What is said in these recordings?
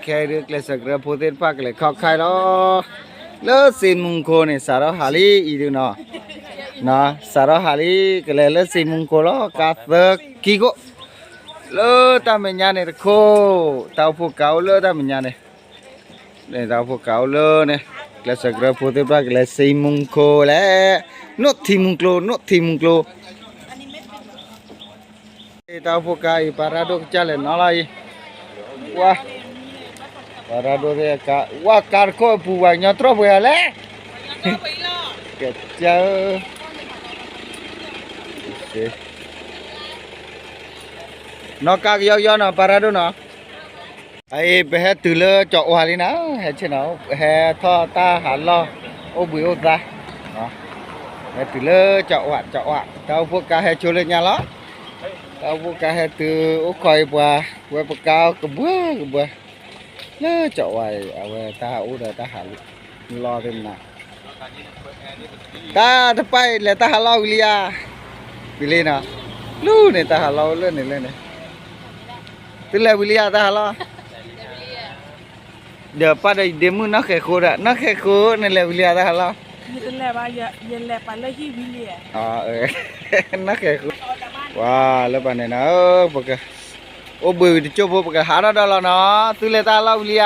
แค่เรื่องเล็กสักเรื่องพูดเรื่องพักเลยเข้าใครแล้วเลิศสินมุงคลเนี่ยสารหาลีอีดูเนาะนะสารหาลีก็เลยเลิศสินมุงคลแล้วกาเตกิโกเลิศตามันยาเนี่ยโคเต้าผู้เก่าเลิศตามันยาเนี่ยเนี่ยเต้าผู้เก่าเลิศเนี่ยเล็กสักเรื่องพูดเรื่องพักเลยสินมุงคลแล้วนุทิมุงคลนุทิมุงคลเต้าผู้เก่าอีปาราดกจัลเลยนาลายว้าParado dia ka wa karko buwa nyotro buya le. Kecil. Nó các yo nó parado nó. Ai bé từ lơ chọ hòa đi nào, hè chứ nào, hè tho ta hả lo, ô bùi ô ta. Đó. Hè từ lơ chọ hòa, tao vô cả hè chua lên nhà đó. Tao vô cả hè từ ô coi qua cao cái bữa. Nó chọ hoài ta ú rồi ta hả lo thêm nào ta bay là ta hả lo lia đi lên nào lu này ta hả lo lên này tức là lia ta hả lo giờ pa đây đêm nó khẽ khô đã nó khẽ khô này là lia ta hả lo như là bây giờ là phải lấy hi lia nó khẽ khô wow lớp bạn này nó bực ô bự thì cho vô cái há đó là nó từ lệ ta lau lia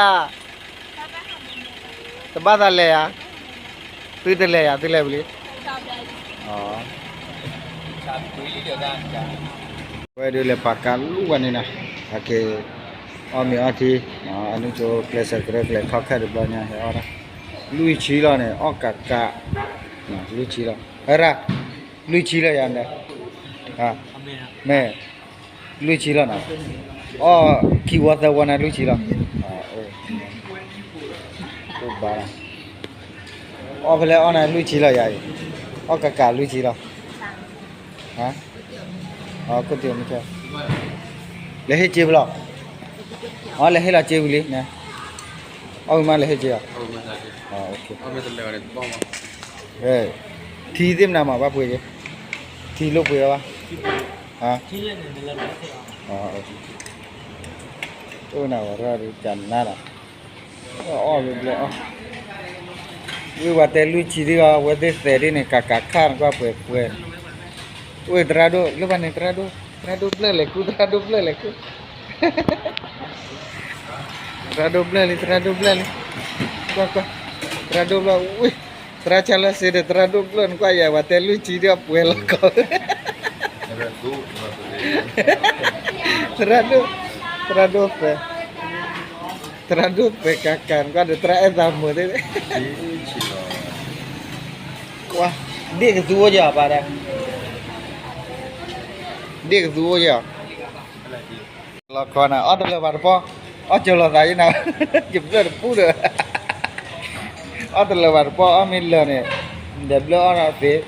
từ ba ta lệ à từ lệ bự quay đưa lệ pakan lu này nè cái ami ati anu cho kleser kle khá khá được bao nhiêu hay ora lui chi lo này o cả lui chi lo ra lui chi lo vậy nè mẹ lui chi lo nào kỳ vật đâu quan lui chi lo tốt bà phải là này lui chi lo vậy cả lui chi lo hả có tiền không chơi lấy hết chưa lo lấy hết là chưa đi nè mà lấy hết chưa ok thi thêm nào mà bác quỳ chứ thi lúc quỳ ba hả tôi nào ra đi chăn nè như vậy thì lui chỉ đi vào đây xe đi này cả khăn qua quên ui trado lu mana trado bela leku trado bela quoi trado bela ui trachala se de trado bela quoi ya vate lu chỉ đi quên là có trado pe kakan có được tra exam mới đấy quá đi cái gì vậy bà đây đi cái gì vậy là con à ở đây là bạn po ở chỗ là tại nào chụp ra được phút rồi ở đây là bạn po ở mình là này để bơ nó thế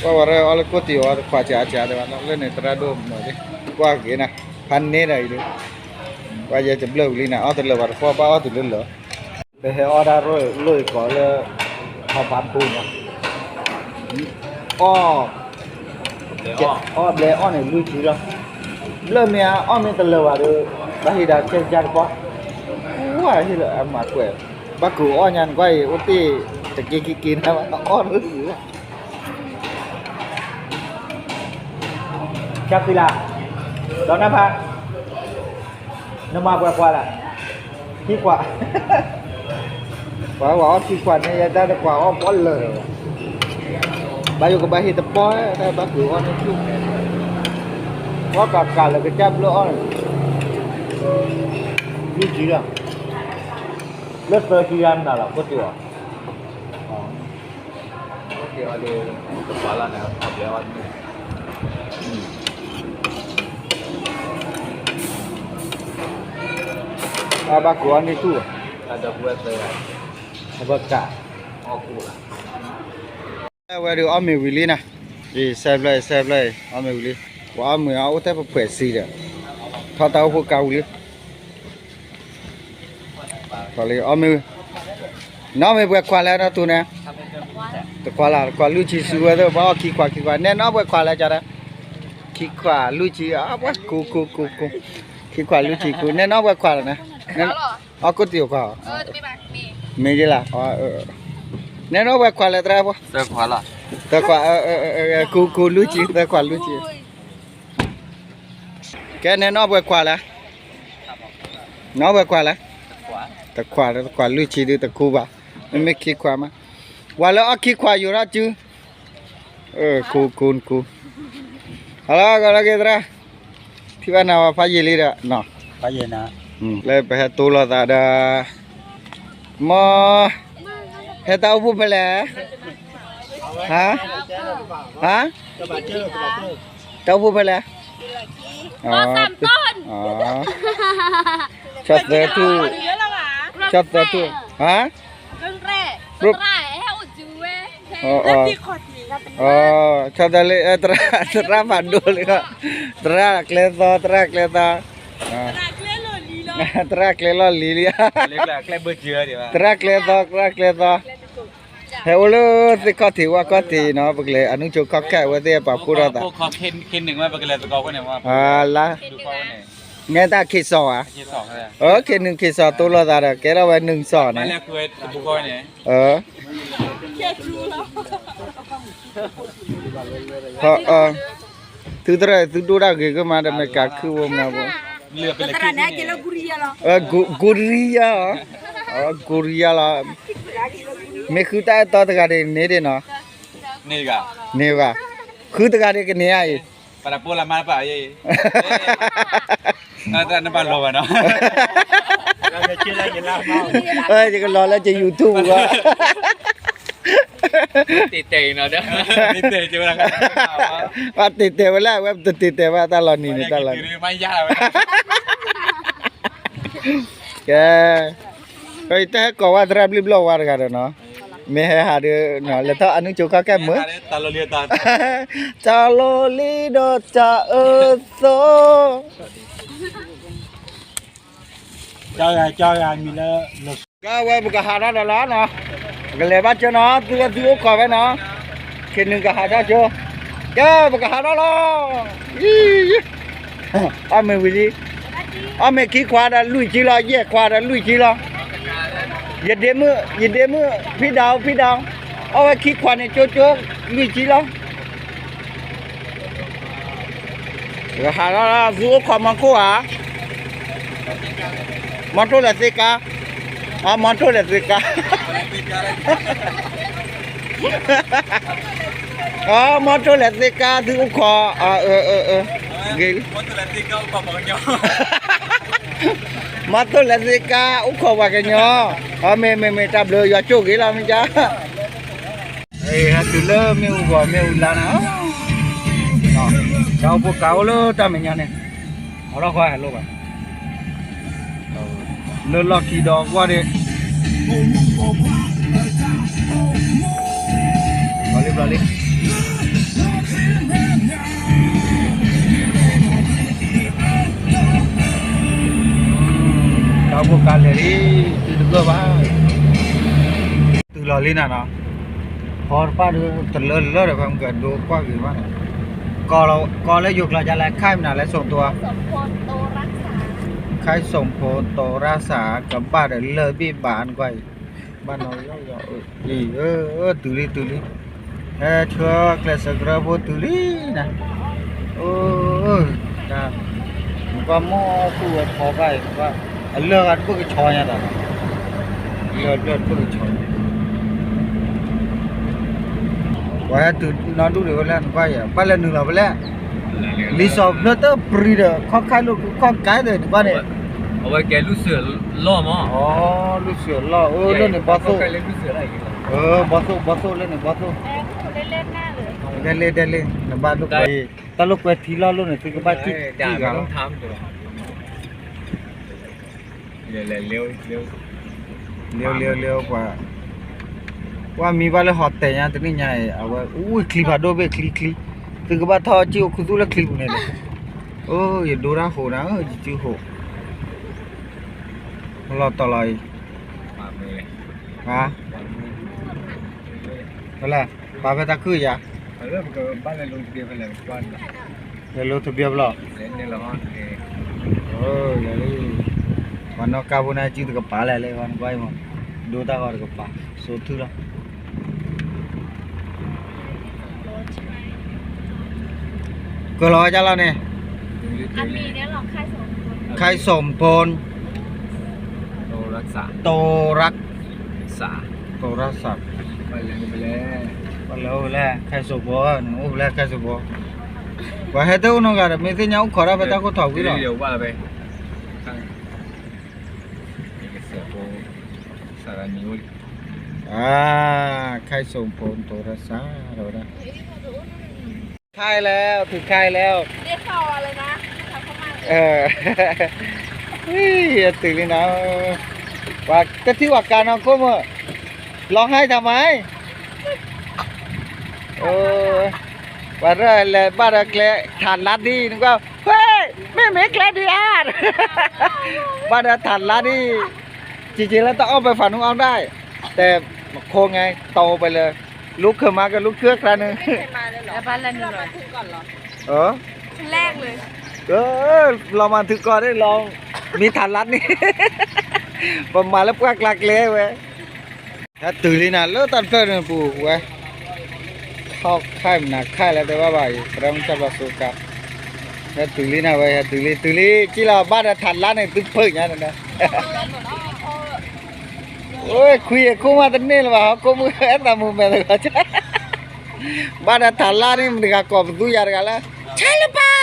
qua rồi ở cái tiểu ở khoa chả đấy nó lên này tra đôm rồi đấy qua cái này pan nè này đấy qua giờ chụp lưu lên nào ở đây là bạn po bao từ lên lửa để ở đây rồi lôi có là họ bán phun ble này lui chỉ rồi lơ mẹ mình từ lâu rồi bác hi đã chơi chơi quá quá hi là em mà quẹt bác cụ nhàn quay ô ti từ kia nó nữa gì chắc gì là đó năm ha nó mà qua là khi quả quả khi quả này ra được quả bỏ lờ bao nhiêu cái bài tập bó đây bác cứ on chung có cả là cái chăm lỗ này như chỉ là lớp sơ khi ăn là có tiểu okay ada kepala nak lewat bác cứ on itu ada buat saya buat cả aku lah qua được ôm mình đi nè đi xem lại ôm mình đi qua mình áo tay phải xì đấy thao tao phụ cầu đi còn lại ôm mình nó mới vừa qua lại đó tu nè qua lưu chi xưa đó bao khi qua nên nó vừa qua lại cho đó khi qua lưu chi quá cu khi qua lưu chi nên nó vừa qua rồi nè นั่นอ๋อก๋วยเตี๋ยวก็ จะไม่แบบนี้ มีจีละอ๋อเนี่ยน้องไปขวาเลยตราปะ เจอขวาละ ตะขวากูรู้จีตะขวารู้จีแกเนี่ยน้องไปขวาละน้องไปขวาละ ขวา ตะขวารู้จีดูตะคูบะไม่ขี้ขวามาว่าแล้วอ๋อขี้ขวาอยู่ละจูกูฮัลโหลก็แล้วกันตราที่ว่านาว่าพายลีระเนาะ ไปเย็นนะ เลยไปหาตัวเราตาดามาเฮตาอุบุไปแล้วฮะตาอุบุไปแล้วอ๋ออ๋อชอบเสือทู เยอะแล้วอ่ะ ชอบเสือทูฮะ เรื่องแรกเรื่องแรกให้อุจูเว้ อ๋อ แล้วที่ขอดนี้ อ๋อชอบทะเลตราผ่านดูเลยก็ตราเคลตารักเล่นเลยลีลา ตราเคลลอลีเลีย เล็กแหละแค่เบอร์เจือดีว่า ตราเคลตาเฮ้ยโลสิก็ถือว่าก็ตีเนาะพวกเลยอนุจูก็แค่ว่าเดียปะพูดอะไร พวกเขาเคนหนึ่งว่าไปกันเลยตะกอก็เนี่ยว่า ละ ดูเขาเนี่ย ไงตาคิดสออ่ะ ที่สองเลย คิดหนึ่งคิดสอตัวเราตาเด้อแกเราไว้หนึ่งสอ นั่ นะ นแหละคือบุกเขาเนี่ย แค่รู้แล้ว เพราะถือตระถือดูได้ก็มาได้ไม่กักคือวงนะบ่ เรือเป็นอะไร ขนาดนี้กินแล้วกุเรียหรอ กุริยากุริยาละไม่คือตาต่อตะการเนี่ยเด้เนาะ นี่กะ เนี่ยว่าคือตะการเนี่ยเนี่ยไอ้ ปาราปูละมาป่ะยัยนั่นนั่นบ้านเราเนาะเราจะชื่ออะไรกันล่ะ จะก็รอแล้วจะ YouTube ก็ ติดเตะเนาะเด้อติดเตะจะเวลา ว่าติดเตะไว้แล้วเว็บติดเตะว่าตลอดนี่ตลอด ไม่ยากเลย แกเฮ้ยแต่ก็ว่าตราบลิบลอว่ากันเนาะไม่ให้หาเด้อเนาะแล้วถ้าอนุจูก็แค่มื้อ ตาเราเรียนตา จาโลลีโดจาโซ เจ้าอย่างมีแล้ว ก็ไว้บุกหาได้แล้วเนาะก็เลยบ้านเจ้าเนาะตัวขอไว้เนาะแค่นึงก็หาได้เจ้าแกบุกหาได้แล้วไม่วิลีไม่ขี้ควาดลุยจีละแย่ควาดลุยจีละอย่าเดมือพี่ดาวเอาไว้ขี้ควาเนี่ยโจ๊กลุยจีละก็หาได้แล้วตัวขอมันคู่อ่ะมันตัวละสิกามันตัวละสิกามันตัวละสิกาตัวขอเกล มันตัวละติกเอาปากกันยอ มาตัวละสิกาอุขว่ากันยอไม่ตับเลยอย่าโจกอีหล่ะมั้ยจ๊ะฮะตุเลไม่อุบ่ไม่อุลานะเนาะเจ้าพวกเก่าเลยตามอย่างเนี่ยเอาละค่อยลูกอ่ะเลิกล็อกกี่ดอกว่าดิรอลิเจ้าพวกกันเลยดิตื่นก็ว่าตื่นรอลิน่ะเนาะพอป้าดูตะเลิศเลยความเกิดดูกว่ากี่ว่าก็เลยยุกเราจะแลกค่ายมันแล้วส่งตัว สมพรโตรักษา ใครส่งโพโตราษากับบ้านเลยบี้บ้านไว้บ้านเราเยอะตุลีเชื่อเคลสกระโบตุลีนะจ้าก็มอพูดพอไปว่าเลือกกันพวกชอยนะเลือกพวกชอยว่าตื่นนอนดูเดี๋ยวแล้วว่าอย่าไปแล้วหนึ่งเราไปแล้วรีสอร์ทเตอร์ปรีเดอร์ข้อใครลูกข้อไก่เลยบ้านเนี่ย เอาไว้แกลูกเสือล่อมั้ง ลูกเสือล่อเล่นในบอสโซ่ ใครเล่นลูกเสืออะไรกัน บอสโซ่เล่นในบอสโซ่ ได้เล่นหน้าเลย ได้เล่นในบ้านลูกไปตลกไปทีล่อลูกเนี่ยคือบ้านที่ ด่า ที่กัน ต้องทำตัวเร็วกว่ามีบ้านเลยฮอตแต่ยังตัวนี้ใหญ่เอาไว้คลิปหาดูไปคลิตึกบ้านท่อจิ้วคุดูแล้วคลิปเนี่ยอย่าดูนะโหนะจิ้วโหรอต่อเลยฮะอะไรป้าไปตะคืออย่า เริ่มกับบ้านเลยลงทะเบียนไปเลยบ้าน เดี๋ยวรถทะเบียนหรอ เล่นในละห้อง เดี๋ยว วันนอกกาบุนาจิตกับปลาเลยวันไปมั้งดูตาก่อนกับปลาสุดทุเรศก็รอจ้าแล้วเนี่ย อันนี้เนี่ยหรอกใครสองคน ใครสมพล โตรักษา โตรัก ษา โตรักศักดิ์ ไปเลย ก็แล้วใครสมพลโอ้แล้วใครสมพลว่าให้เต้าน้องกันไม่ใช่ยังขอรับไปตาก็ถอดวิโร เดี๋ยวว่าไปข้างนี่ก็เสือโปสารนิ้ว ใครสมพลโตรักษาเราได้ค่ายแล้วถึงค่ายแล้ว เรียกต่อเลยนะทำเข้ามา เฮ้ยตื่นเลยนะว่าก็ที่ว่าการเอาก็มาร้องไห้ทำไมโอ้ว่าเรื่องอะไรบ้านเราแกล้ฐานลัดดีนึกว่าเฮ้ยไม่แกล้ดีอ่ะบ้านเราฐานลัดดีจริงๆแล้วต้องเอาไปฝันของเอาได้ แต่โค้งไงโตไปเลยลุกขึ้นมาก็ลุกเครือกครั้งนึง ไม่เคยมาเลยเหรอ แล้วบ้านละหนึ่ เรา ง มาถึงก่อนเหรอ เออ คนแรกเลย เรามาถึงก่อนได้ลองมีฐานลัดนี่ ประมาณแล้วพวกหลักเลยเว้ยถ้าตื่นเลยนะแล้วตอนเช้าเนี่ยปู่เว้ยเข้าค่ายมันนะค่ายแล้วแต่ว่าบ่ายเราไม่ชอบสุกัดถ้าตื่นเลยนะเว้ยตื่นเลยที่เราบ้านเราฐานลัดเนี่ยตึ้งเพิ่งอย่างนั้นนะโอ้ยคุยกูมาตั้งนี่เลยว่ะกูมึงเอ็ดตามึงแบบนี้ก็ใช่บ้านเราฐานลัดนี่มันก็กอบดูยากกันแล้วใช่หรือเปล่า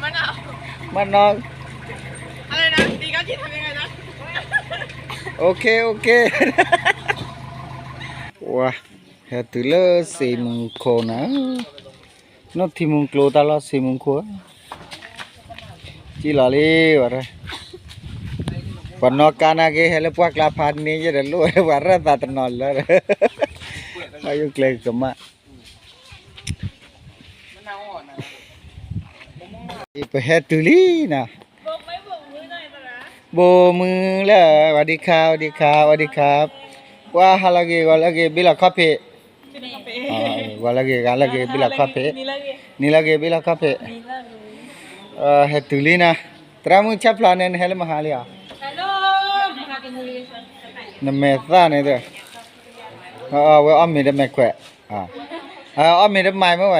มันเอา มันน้อง อะไรนะดีก็ที่ทำยังไงนะ โอเคว้าเฮตุเลสีมุงโคนะนอที่มุงโคตาลสีมุงโคจีลาลีวะระปนกานาเกเฮลพวกลาพานนี้จะเดลูวะระตาตนอลละอายุเกลกมาอีเปเฮตุลีนะ บอกไม่บอกมือหน่อยนะ โบมือแล้วสวัสดีครับว่าฮาลาเกวาลาเกบิลาคาเฟ่วาลาเกบิลาคาเฟ่ นี่ละเก นีลาเกบิลาคาเฟ่ นี่ละ เฮตุลีนะตรามุชับลาเนนเฮลมาฮาลีย ฮัลโหลมากินมือน เมตาเนเดเวอมีเดเมแควมีเดไม้ไม่ไหว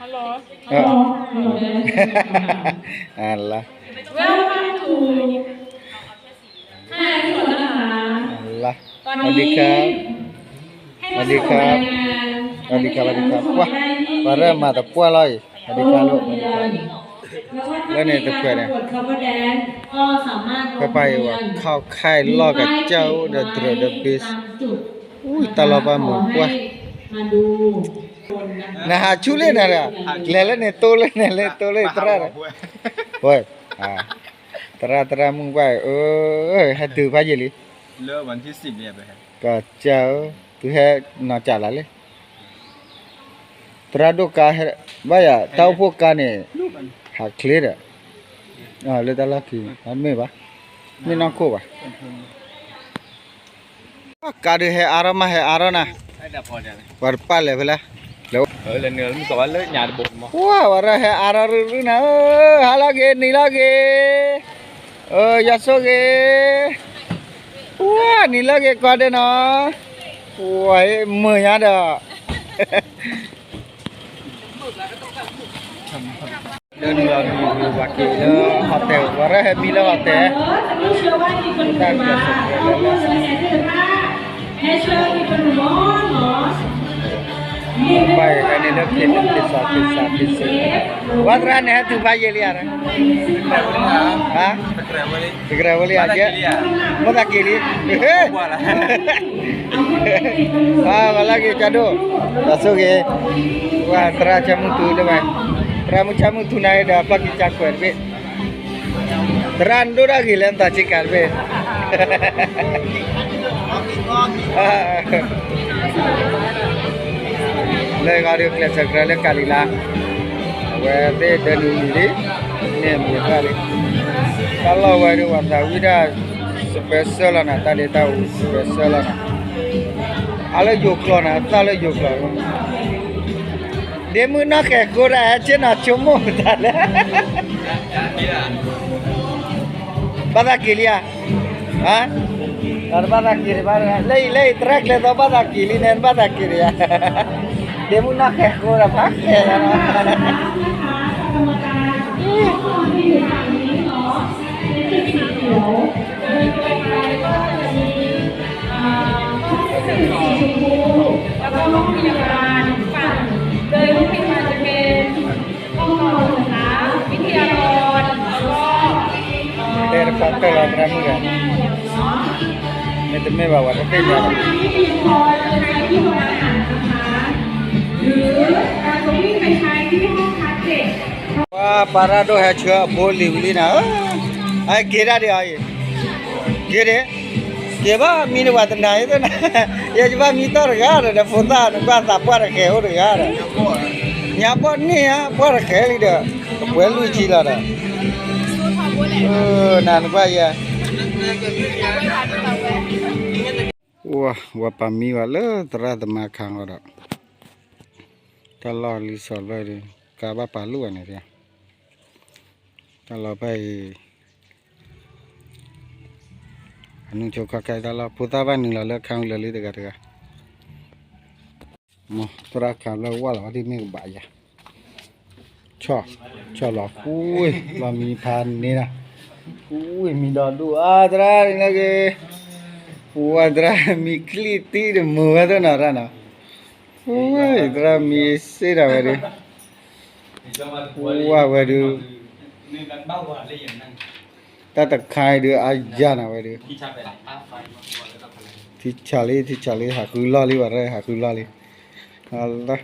ฮัลโหล อัลละ Welcome to ให้ทุกคนนะคะ อัลละสวัสดีครับว้าเริ่มมาแต่ปัวเลยสวัสดีครับลูกแล้วเนี่ยจะเพื่อนเนี่ย คำว่าแดนก็สามารถ ไปว่าเข้าค่ายลอกกับเจ้าเดอะเดอะบิส จุด อุ้ยตลอดหมดปัว มาดูคนนะคะ นะฮะชูเล่นอะไรเล่นเนี่ยโตเล่นตราโอ้ยตรามึงไปให้ตื่นไปยี่ลิ เลิกวันที่10เนี่ยไปครับ ก็เจ้าตัวให้น่าจ่าละเลยตราดูกาให้บ่ายเต้าพวกกันเนี่ยหักเคลียร์เลยตาลักกี้อันไม่ปะไม่น่าคู่ปะการดูให้อารมณ์ให้อารมณ์นะ ไอ้ดับพอจะเลย วัดป้าเลยเปล่าแล้ว เลยเนื้อมันสอนเลยหยาดบุกมั้ง ว้าวว่าให้อารมณ์นะฮาลาเกนีลาเกยาโซเกว้านีลาเกก็ได้นะว้ายมือยาดาเดินเราดูวัดที่โฮเทลว่าให้มีแล้วโฮเทล แต่ก็เชื่อว่ามีคนมาให้เชื่อมีคนร้อนหรอ Baik, ini dah kisah. Wadran ya tu bayi liar. Hah? Segera boleh aja. Mau tak kiri? Lagi cado. Masuk ke? Wah, teracamu tu dah baik. Teracamu tu naik dah apa kita kuat be. Terandu dah gila tak cikar be. Lagi ada kelas sekolah kalilah, wede dan ini ni kali. Kalau baru wanda wida special lah nak tadi tahu special lah. Ala joklo nak, ala joklo. Demu nak kekora aja nak cuma tak lah. Bada kilia. Ha? Bada kiri bada. Lei track le to bada kili nen bada kiri ya. Dia mau nak ko ra pakai ya. นะคะกรรมการห้องที่อยู่ฝั่งนี้เนาะเป็นสีเขียวโดยไกลๆก็จะมีห้องสีชมพูแล้วก็ห้องพยาบาลฝั่งโดยห้องพยาบาลจะเป็นห้องนอนนะคะวิทยากรแล้วก็ Ter patah lah ramu kan. เนาะ Itu me bawa tapi ถ้า ya. ทำงานไม่เพียงพอจะใช้ที่โรงอาหารนะคะหรือเราจะวิ่งไปใช้ที่ห้องพักเด็ก Wah, para do hai chua boli boli na. Ai kira dia ai. Kira. Keba mini wat na itu na. Ya coba mitor ya ada foto na ba ta par ke ho ya. Nyapot ni ya par ke li da. Buelu chi la da. นั่นว่าอย่าว่าปามีว่าเลยตราดมาขังก็ได้ตลอดลิสอลเลยกาบปาลู่อันนี้เดียตลอดไปอันนู้นโจกใครตลอดพุทธบ้านหนึ่งเราเลิกขังเลยดีกันมั้งตราขังเราว่าเราที่ไม่บ่ายชอบหรออุ้ยเรามีพันนี่นะอุ้ยมีดอกดูตราเนี่ยก็ตรามีคลิปตีดมือตัวน่ะนะอุ้ยตรามีเสียดายเลยว้าวเว้ยดูแต่ตะไคร้ดูอาญานะเว้ยดูที่ชาลีหาคุยล้อลีว่าไรหาคุยล้อลีAllah